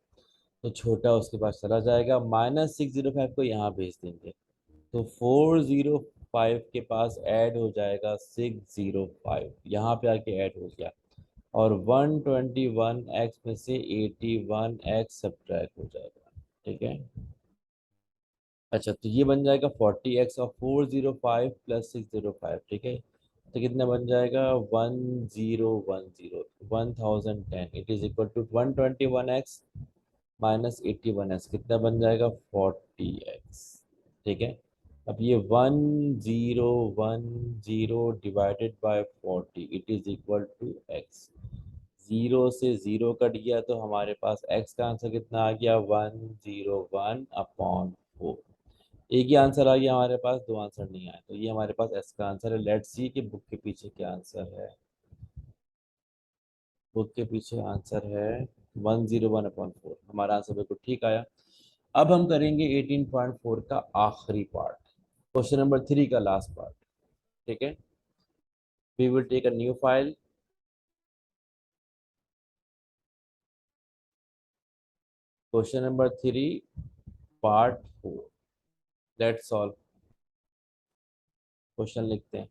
तो छोटा उसके पास चला जाएगा। -605 को यहाँ भेज देंगे, तो 405 के पास ऐड हो जाएगा 605, यहाँ पे आके ऐड हो गया, और 121x में से 81x सब्ट्रैक्ट हो जाएगा। ठीक है। अच्छा, तो ये बन जाएगा 40x, और 405 + 605। ठीक है, तो कितना बन जाएगा 1010, 1010। It is equal to 121x minus 81x कितना बन जाएगा 40x। ठीक है, अब ये 1010 divided by 40, it is equal to x। 0 से 0 कट गया, तो हमारे पास x का आंसर कितना आ गया 101/4। एक ही आंसर आ गया हमारे पास, दो आंसर नहीं आए, तो ये हमारे पास एस का आंसर है। लेट्स सी कि बुक के पीछे क्या आंसर है। बुक के पीछे आंसर है 101/4। हमारा आंसर बिल्कुल ठीक आया। अब हम करेंगे 18.4 का आखिरी पार्ट, क्वेश्चन नंबर 3 का लास्ट पार्ट। ठीक है, we will take a new file. Question number 3 part 4, let's solve. Question लिखते हैं,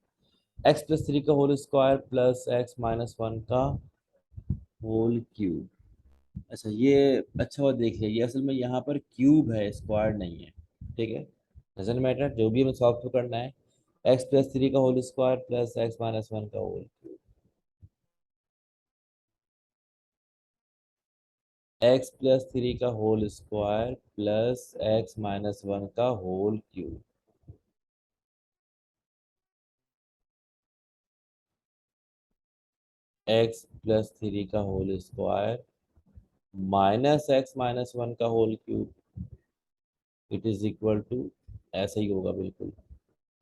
x+3 का होल स्क्वायर प्लस x-1 का होल क्यूब। अच्छा, ये अच्छा हुआ देख लिया, ये असल में यहाँ पर क्यूब है, स्क्वायर नहीं है। ठीक है, डजंट मैटर, जो भी हमें सॉल्व तो करना है। x+3 का होल स्क्वायर प्लस x-1 का होल क्यूब, x+3 का होल स्क्वायर प्लस x-1 का होल क्यूब। x+3 का होल स्क्वायर माइनस x-1 का whole cube, it is equal to, ऐसे ही होगा बिल्कुल,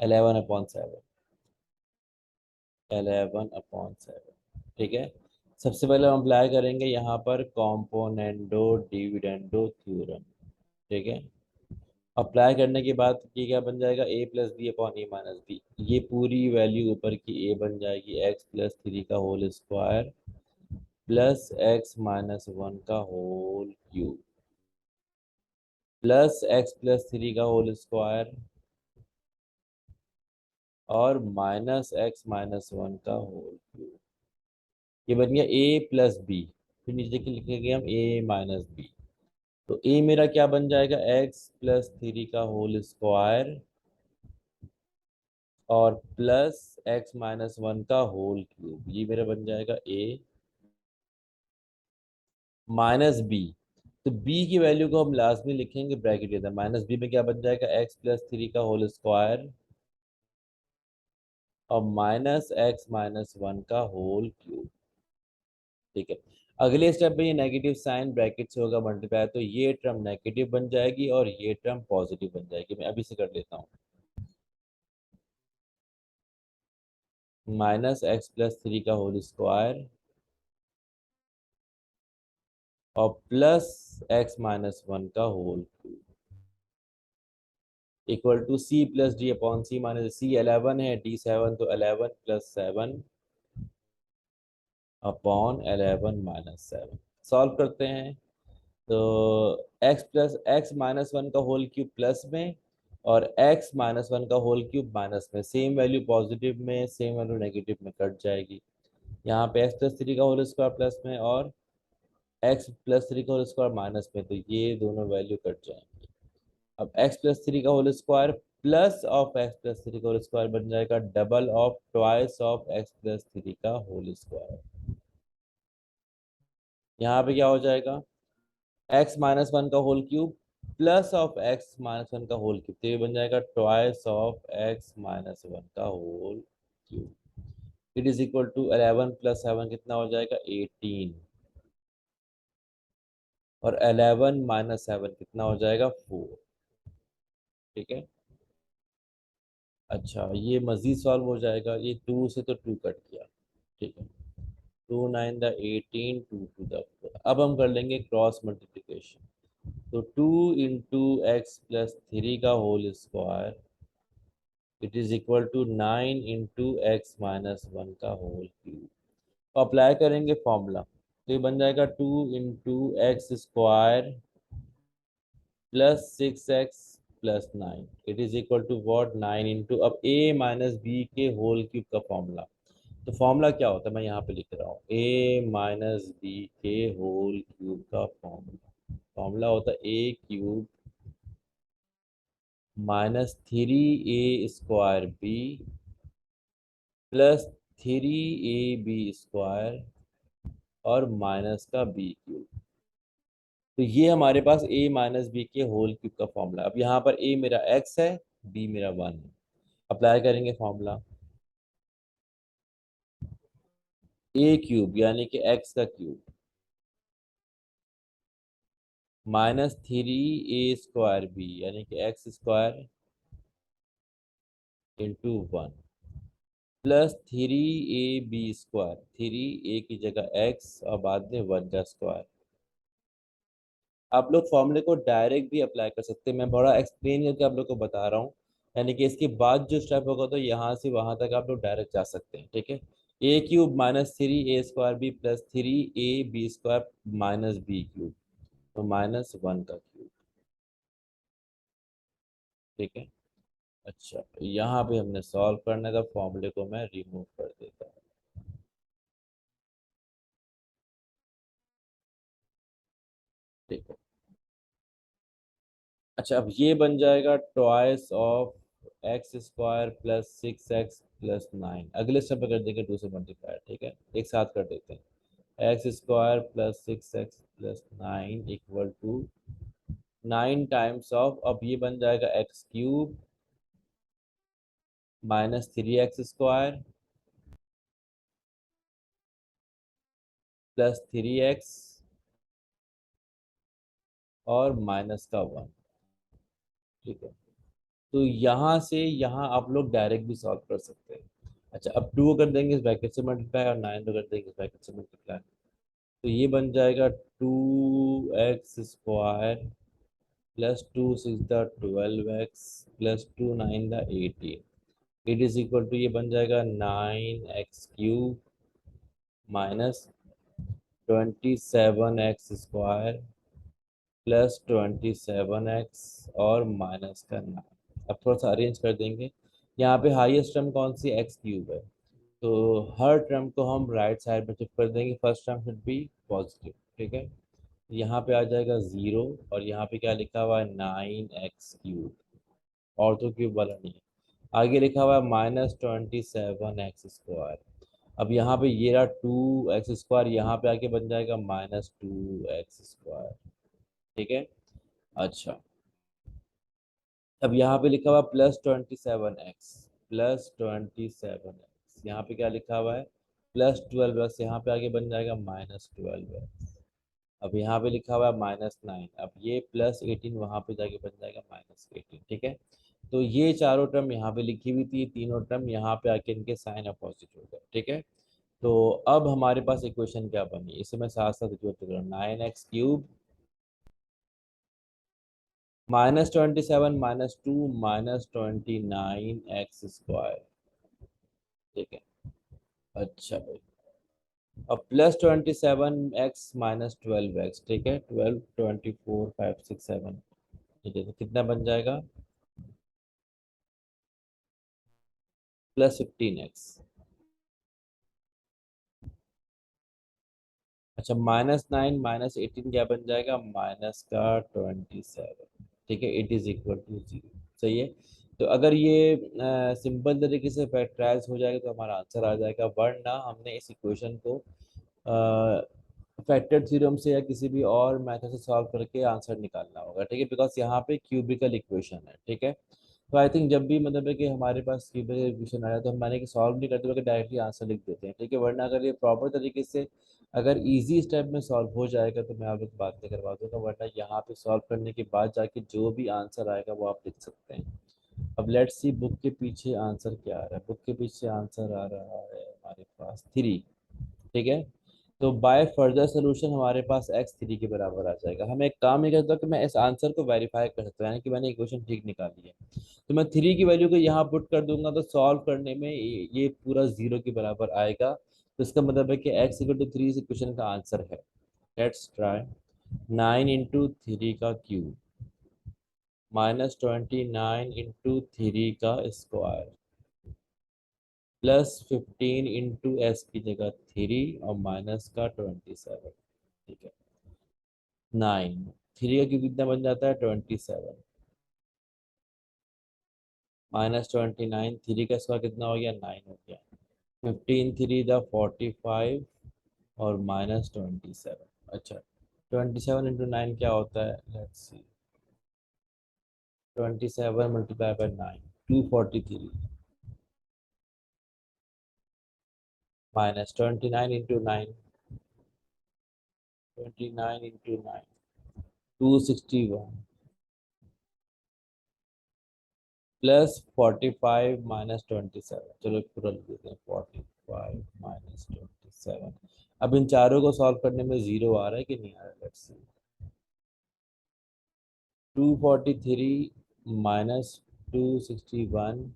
11/7। 11/7। ठीक है, सबसे पहले हम अप्लाई करेंगे यहाँ पर कॉम्पोनेंडो डिविडेंडो थ्योरम। ठीक है, अप्लाई करने के बाद ये क्या बन जाएगा a+b/a-b। ये पूरी वैल्यू ऊपर की a बन जाएगी, x+3 का होल स्क्वायर प्लस x-1 का होल क्यूब प्लस x+3 का होल स्क्वायर और माइनस x-1 का होल क्यूब। ये बन गया a+b, फिर नीचे के लिखेंगे हम a-b। तो a मेरा क्या बन जाएगा x+3 का होल स्क्वायर और प्लस x-1 का होल क्यूब, ये मेरा बन जाएगा a माइनस बी। तो b की वैल्यू को हम लास्ट में लिखेंगे ब्रैकेट के अंदर, -b में क्या बन जाएगा x+3 का होल स्क्वायर और माइनस x-1 का होल क्यूब। ठीक है, अगले स्टेप में ये नेगेटिव साइन ब्रैकेट से होगा मल्टीप्लाई, तो ये टर्म नेगेटिव बन जाएगी और ये टर्म पॉजिटिव बन जाएगी। मैं अभी से कर लेता हूँ, -x+3 का होल स्क्वायर और प्लस x-1 का whole cube equal to c+d/c, minus c 11 है, d 7, तो 11+7/11 सॉल्व करते हैं। तो x+x-1 का होल क्यूब प्लस में और x -1 का होल क्यूब माइनस में, सेम वैल्यू पॉजिटिव में, सेम वैल्यू नेगेटिव में कट जाएगी। यहाँ पे x+3 का होल स्क्वायर प्लस में और x+3 का होल स्क्वायर माइनस में, तो ये दोनों वैल्यू कट जाएंगे। अब x+3 का whole square plus of x+3 का होल स्क्वायर बन जाएगा double of twice of x+3 का होल स्क्वायर। यहाँ पे क्या हो जाएगा, x-1 का whole cube plus of x-1 का होल क्यूब, तो ये बन जाएगा ट्वाइस ऑफ x-1 का whole cube. It is equal to 11 + 7 कितना हो जाएगा 18, और 11 - 7 कितना हो जाएगा 4। ठीक है। अच्छा, ये मजीद सॉल्व हो जाएगा, ये 2 से तो 2 कट गया। ठीक है, 2 9 द 18, 2 to the 4। अब हम कर लेंगे क्रॉस मल्टीप्लिकेशन। तो 2 इंटू एक्स प्लस 3 का whole square it is equal to 9 into x-1 का होल क्यूब। तो अप्लाई करेंगे फॉर्मूला, तो ये बन जाएगा 2 into x square plus 6x plus 9 it is equal to what 9 into, अब a माइनस बी के होल क्यूब का फॉर्मूला। तो फॉर्मूला क्या होता है, मैं यहाँ पे लिख रहा हूँ, a माइनस बी के होल क्यूब का फॉर्मूला। फॉर्मूला होता है a cube -3a² b plus 3ab² और माइनस का b क्यूब। तो ये हमारे पास a माइनस बी के होल क्यूब का फॉर्मूला। अब यहाँ पर a मेरा x है, b मेरा 1 है। अप्लाई करेंगे फॉर्मूला, a क्यूब यानी कि x का क्यूब -3a² b यानी कि x² into 1 plus 3ab², 3 a की जगह x और बाद में 1 का स्क्वायर। आप लोग फॉर्मूले को डायरेक्ट भी अप्लाई कर सकते हैं, मैं बड़ा एक्सप्लेन करके आप लोग को बता रहा हूँ। यानी कि इसके बाद जो स्टेप होगा तो यहाँ से वहां तक आप लोग डायरेक्ट जा सकते हैं। ठीक है, a cube -3a² b plus 3ab² minus b cube, तो -1 का क्यूब। ठीक है। अच्छा, यहाँ पे हमने सॉल्व करने का, फॉर्मूले को मैं रिमूव कर देता हूँ। ठीक है। अच्छा, अब ये बन जाएगा twice of x² plus 6x plus 9। अगले स्टेप पे कर देंगे 2 से मल्टीप्लाई। ठीक है, एक साथ कर देते हैं, x² plus 6x plus 9 equal to 9 times of, अब ये बन जाएगा x³ -3x² प्लस 3x और माइनस का 1। ठीक है, तो यहाँ से यहाँ आप लोग डायरेक्ट भी सॉल्व कर सकते हैं। अच्छा, अब 2 कर देंगे इस ब्रैकेट से मल्टीप्लाई और 9 तो कर देंगे इस ब्रैकेट से मल्टीप्लाई। तो ये बन जाएगा 2x² प्लस 2 6 द 12x प्लस 2 9 द 18। इट इज इक्वल टू, ये बन जाएगा 9x³ -27x² प्लस 27x और माइनस का 9। अब थोड़ा सा अरेंज कर देंगे। यहाँ पे हाईएस्ट टर्म कौन सी, x³ है, तो हर टर्म को हम राइट साइड में शिफ्ट कर देंगे, first term should be positive. ठीक है, यहाँ पे आ जाएगा 0 और यहाँ पे क्या लिखा हुआ है 9x³, और तो क्यूब वाला नहीं है। आगे लिखा हुआ है -27x²। अब यहाँ पे ये रहा 2x², यहाँ पे आके बन जाएगा -2x²। ठीक है। अच्छा, अब यहाँ पे लिखा हुआ +27x, यहाँ पे क्या लिखा हुआ है +12x, यहाँ पे आगे बन जाएगा -12x। अब यहाँ पे लिखा हुआ है -9, अब ये +18 वहाँ पे जाके बन जाएगा -18। ठीक है, तो ये चारों टर्म यहाँ पे लिखी हुई थी, तीनों टर्म यहाँ पे आके इनके साइन अपोजिट हो गए। ठीक है, तो अब हमारे पास इक्वेशन क्या बनी, इसे मैं साथ साथ जोड़ रहा हूँ, 9x³ -27 -2 -29x²। ठीक है। अच्छा भाई, अब +27x -12x। ठीक है, 12 24 5 6 7। ठीक है, तो कितना बन जाएगा प्लस 15x। अच्छा, -9 -18 क्या बन जाएगा, माइनस का 27। ठीक है, इट इज इक्वल टू 0। सही है। तो अगर ये सिंपल तरीके से फैक्टराइज हो जाएगा तो हमारा आंसर आ जाएगा, वरना हमने इस इक्वेशन को फैक्टर थ्योरम से या किसी भी और मेथड से सॉल्व करके आंसर निकालना होगा। ठीक है, बिकॉज यहाँ पे क्यूबिकल इक्वेशन है। ठीक है, तो आई थिंक जब भी मतलब है कि हमारे पास क्यूबिकल इक्वेशन आया तो हम माने कि सॉल्व नहीं करते बल्कि डायरेक्टली आंसर लिख देते हैं। ठीक है, वरना अगर ये प्रॉपर तरीके से अगर इजी स्टेप में सॉल्व हो जाएगा तो मैं आपको बात नहीं करवा दूंगा, वरना यहाँ पे सॉल्व करने के बाद जाके जो भी आंसर आएगा वो आप लिख सकते हैं। अब लेट्स सी बुक के पीछे आंसर क्या आ रहा है। बुक के पीछे आंसर आ रहा है हमारे पास 3। ठीक है, तो बाय फर्दर सोल्यूशन हमारे पास x3 के बराबर आ जाएगा। हम एक काम नहीं करता कि मैं इस आंसर को वेरीफाई कर सकता हूँ, यानी कि मैंने इक्वेशन ठीक निकाली है तो मैं 3 की वैल्यू को यहाँ पुट कर दूंगा तो सॉल्व करने में ये पूरा 0 के बराबर आएगा। तो इसका मतलब है कि x = 3 इस इक्वेशन का आंसर है। Let's try. 9 × 3 का क्यूब -29 × 3 का स्क्वायर +15 × s की जगह 3 और माइनस का 27। ठीक है, 9 3 का क्यूब कितना बन जाता है, 27 -29 3 का स्क्वायर कितना हो गया, 9 हो गया। 15 3 द 45 और -27। अच्छा, 27 × 9 क्या होता है, लेट्स सी। 27 × 9 243 -29 × 9 29 × 9 261 +45 -27। चलो पूरा लिख देते हैं, 45 -27। अब इन चारों को सॉल्व करने में जीरो आ रहा है कि नहीं आ रहा है, लेट्स सी। 243 -261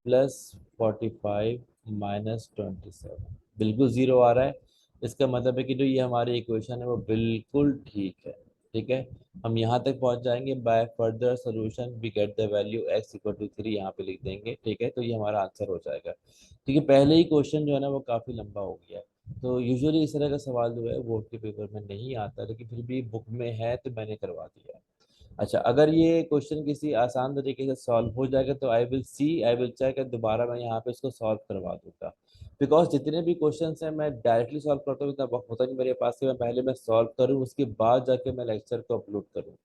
+45 -27 बिल्कुल जीरो आ रहा है। इसका मतलब है कि जो ये हमारी इक्वेशन है वो बिल्कुल ठीक है। ठीक है, हम यहाँ तक पहुँच जाएंगे। By further solution we get the value x = 3, यहाँ पे लिख देंगे। ठीक है, तो ये हमारा आंसर हो जाएगा। ठीक है, पहले ही क्वेश्चन जो है ना वो काफ़ी लंबा हो गया है। तो यूजुअली इस तरह का सवाल जो है बोर्ड के पेपर में नहीं आता, लेकिन फिर भी बुक में है तो मैंने करवा दिया। अच्छा, अगर ये क्वेश्चन किसी आसान तरीके से सॉल्व हो जाएगा तो आई विल चेक दोबारा मैं यहाँ पे इसको सॉल्व करवा दूंगा। बिकॉज जितने भी क्वेश्चन हैं मैं डायरेक्टली सॉल्व करता हूँ, इतना वक्त होता नहीं मेरे पास कि मैं पहले मैं सॉल्व करूँ उसके बाद जाके मैं लेक्चर को अपलोड करूँ।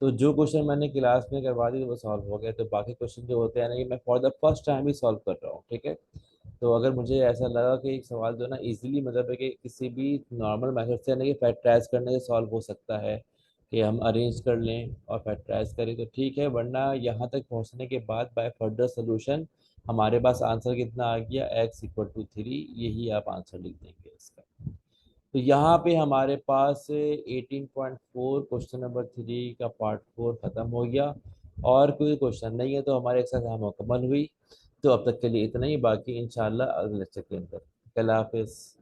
तो जो क्वेश्चन मैंने क्लास में करवा दिए वो सॉल्व हो गए, तो बाकी क्वेश्चन जो होते हैं ना ये मैं for the first time he solve कर रहा हूँ। ठीक है, तो अगर मुझे ऐसा लगा कि एक सवाल जो है ना इजीली मतलब है कि किसी भी नॉर्मल मेथड से यानी कि फैक्टराइज करने से सॉल्व हो सकता है, कि हम अरेंज कर लें और फैक्टराइज करें तो ठीक है, वरना यहाँ तक पहुँचने के बाद बाय फर्दर सोल्यूशन हमारे पास आंसर कितना आ गया, x = 3। यही आप आंसर लिख देंगे इसका। तो यहाँ पे हमारे पास 18.4 क्वेश्चन नंबर 3 का पार्ट 4 खत्म हो गया। और कोई क्वेश्चन नहीं है तो हमारे एक्सरसाइज मुकम्मल हुई। तो अब तक के लिए इतना ही, बाकी इंशाल्लाह अगले लेक्चर के अंदर। कल हाफिज़।